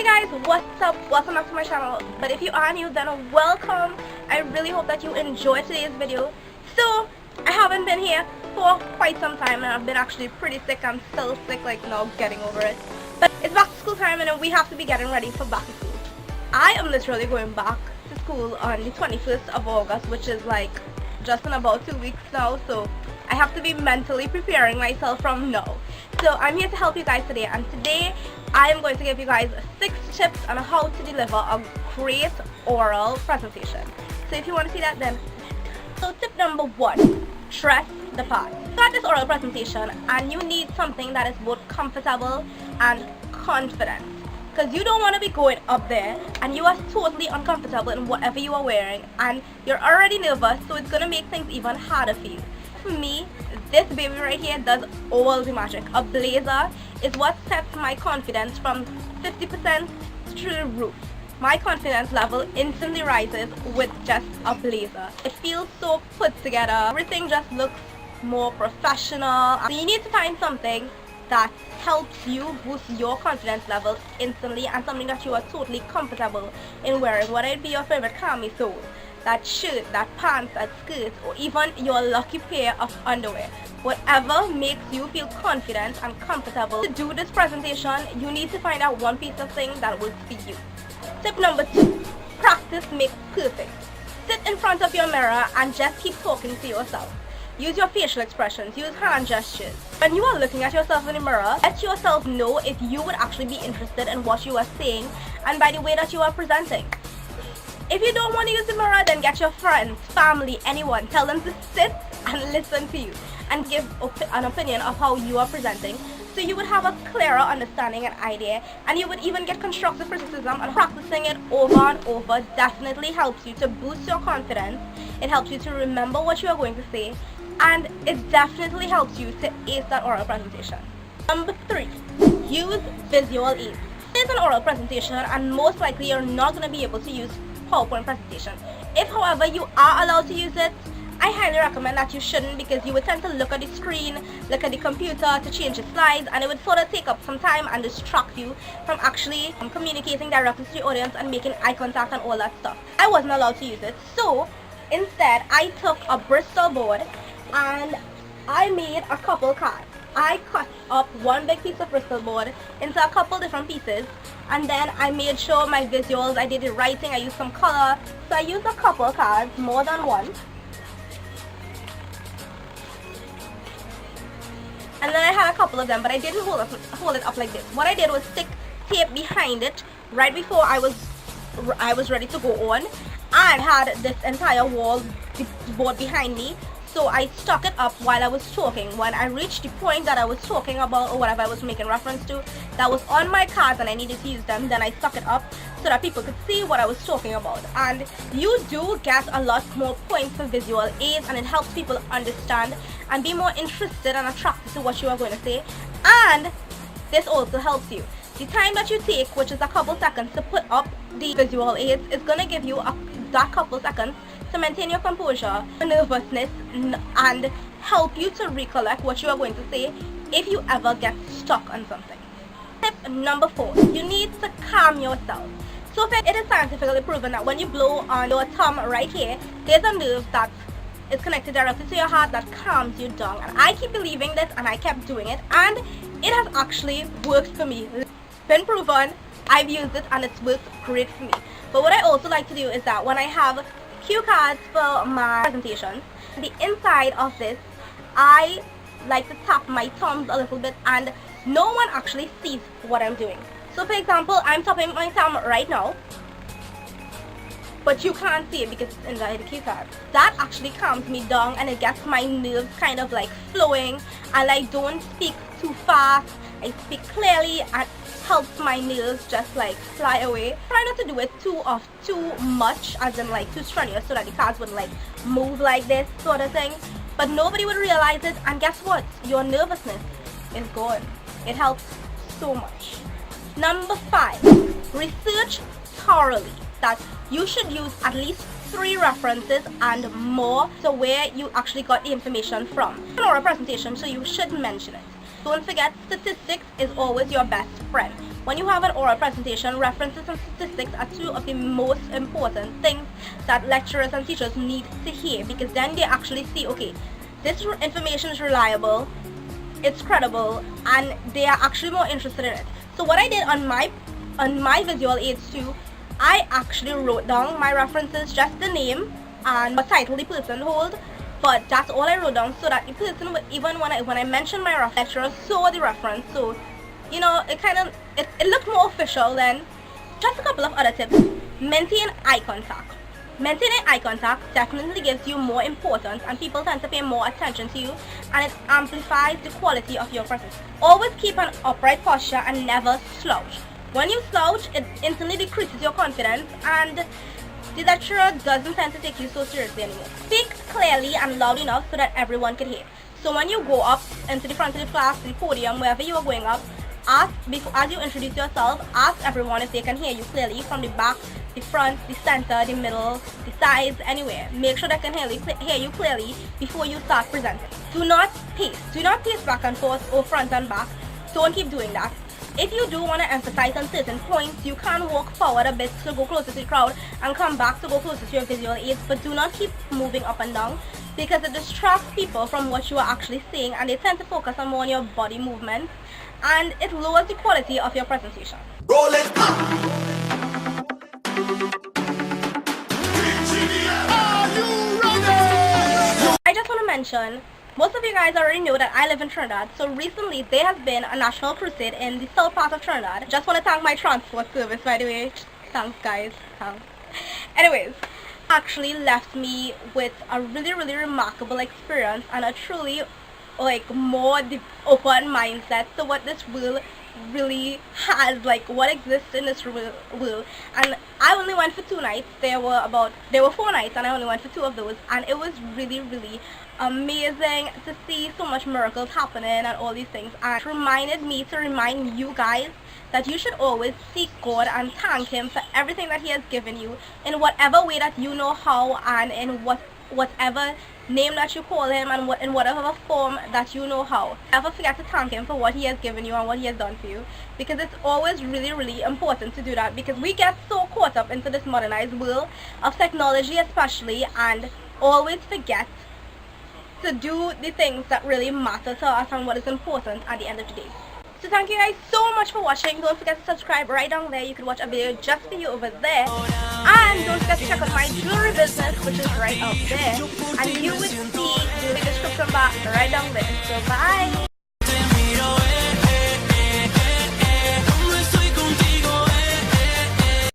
guys, what's up? Welcome back to my channel. But if you are new, then welcome. I really hope that you enjoyed today's video. So I haven't been here for quite some time, and I've been actually pretty sick. I'm still sick, like now getting over it. But it's back to school time, and we have to be getting ready for back to school. I am literally going back to school on the 21st of August, which is like just in about 2 weeks now. So I have to be mentally preparing myself from now. So I'm here to help you guys today, and today I am going to give you guys 6 tips on how to deliver a great oral presentation. So if you want to see that, then so tip number 1, dress the part. Start this oral presentation and you need something that is both comfortable and confident, because you don't want to be going up there and you are totally uncomfortable in whatever you are wearing and you're already nervous, so it's going to make things even harder for you. For me, this baby right here does all the magic. A blazer is what sets my confidence from 50% through the roof. My confidence level instantly rises with just a blazer. It feels so put together. Everything just looks more professional. So you need to find something that helps you boost your confidence level instantly, and something that you are totally comfortable in wearing, whether it be your favorite camisole, that shirt, that pants, that skirt, or even your lucky pair of underwear. Whatever makes you feel confident and comfortable. To do this presentation, you need to find out one piece of thing that works for you. Tip number 2, practice makes perfect. Sit in front of your mirror and just keep talking to yourself. Use your facial expressions, use hand gestures. When you are looking at yourself in the mirror, let yourself know if you would actually be interested in what you are saying and by the way that you are presenting. If you don't want to use the mirror, then get your friends, family, anyone. Tell them to sit and listen to you and give an opinion of how you are presenting, so you would have a clearer understanding and idea, and you would even get constructive criticism. And practicing it over and over definitely helps you to boost your confidence. It helps you to remember what you are going to say, and it definitely helps you to ace that oral presentation. Number 3, use visual aids. This is an oral presentation, and most likely you're not going to be able to use PowerPoint presentation. If however you are allowed to use it, I highly recommend that you shouldn't, because you would tend to look at the screen, look at the computer to change the slides, and it would sort of take up some time and distract you from actually communicating directly to the audience and making eye contact and all that stuff. I wasn't allowed to use it, so instead I took a Bristol board and I made a couple cards. I cut up one big piece of Bristol board into a couple different pieces, and then I made sure my visuals, I did the writing, I used some color, so I used a couple cards, more than one. And then I had a couple of them, but I didn't hold it up like this. What I did was stick tape behind it right before I was ready to go on. I had this entire wall, the board behind me, so I stuck it up while I was talking. When I reached the point that I was talking about, or whatever I was making reference to, that was on my cards and I needed to use them, then I stuck it up so that people could see what I was talking about. And you do get a lot more points for visual aids, and it helps people understand and be more interested and attracted to what you are going to say. And this also helps you. The time that you take, which is a couple seconds to put up the visual aids, is going to give you that couple seconds to maintain your composure, nervousness, and help you to recollect what you are going to say if you ever get stuck on something. Tip number 4, you need to calm yourself. So it is scientifically proven that when you blow on your thumb right here, there's a nerve that is connected directly to your heart that calms you down. And I keep believing this, and I kept doing it, and it has actually worked for me. It's been proven, I've used it, and it's worked great for me. But what I also like to do is that when I have cue cards for my presentations, the inside of this, I like to tap my thumbs a little bit, and no one actually sees what I'm doing. So for example, I'm tapping my thumb right now, but you can't see it because it's inside the cue card. That actually calms me down, and it gets my nerves kind of like flowing, and I don't speak too fast. I speak clearly, and helps my nerves just like fly away. Try not to do it too much, as in like too strenuous, so that the cards would like move like this sort of thing, but nobody would realize it, and guess what, your nervousness is gone. It helps so much. Number 5, research thoroughly. That you should use at least 3 references and more to where you actually got the information from. An oral presentation, so you should mention it. Don't forget, statistics is always your best friend. when you have an oral presentation, references and statistics are two of the most important things that lecturers and teachers need to hear, because then they actually see, okay, this information is reliable, it's credible, and they are actually more interested in it. So what I did on my visual aids too, I actually wrote down my references, just the name and what title the person hold, but that's all I wrote down, so that the person would, even when I mentioned my lecturer saw the reference, so you know, it looked more official. Then just a couple of other tips. Maintain eye contact. Maintaining eye contact definitely gives you more importance, and people tend to pay more attention to you, and it amplifies the quality of your presence. Always keep an upright posture and never slouch. When you slouch, it instantly decreases your confidence, and the lecturer doesn't tend to take you so seriously anymore. Speak clearly and loud enough so that everyone can hear. So when you go up into the front of the class, the podium, wherever you are going up, as you introduce yourself, ask everyone if they can hear you clearly, from the back, the front, the center, the middle, the sides, anywhere. Make sure they can hear you clearly before you start presenting. Do not pace. Do not pace back and forth or front and back. Don't keep doing that. If you do want to emphasize on certain points, you can walk forward a bit to go closer to the crowd and come back to go closer to your visual aids, but do not keep moving up and down, because it distracts people from what you are actually saying, and they tend to focus on more on your body movements, and it lowers the quality of your presentation. Roll it. I just want to mention, most of you guys already know that I live in Trinidad, so recently there has been a national crusade in the south part of Trinidad. Just want to thank my transport service, by the way. Thanks guys, thanks. Anyways, actually left me with a really remarkable experience and a truly more open mindset to what this world really has, what exists in this world. And I only went for 2 nights. There were 4 nights, and I only went for 2 of those, and it was really amazing to see so much miracles happening and all these things. And it reminded me to remind you guys that you should always seek God and thank Him for everything that He has given you, in whatever way that you know how, and in whatever name that you call Him, and in whatever form that you know how. Never forget to thank Him for what He has given you and what He has done for you, because it's always really important to do that, because we get so caught up into this modernized world of technology especially, and always forget to do the things that really matter to us and what is important at the end of the day. So thank you guys so much for watching. Don't forget to subscribe right down there. You can watch a video just for you over there. And don't forget to check out my jewelry business, which is right out there. And you will see the description box right down there. So bye!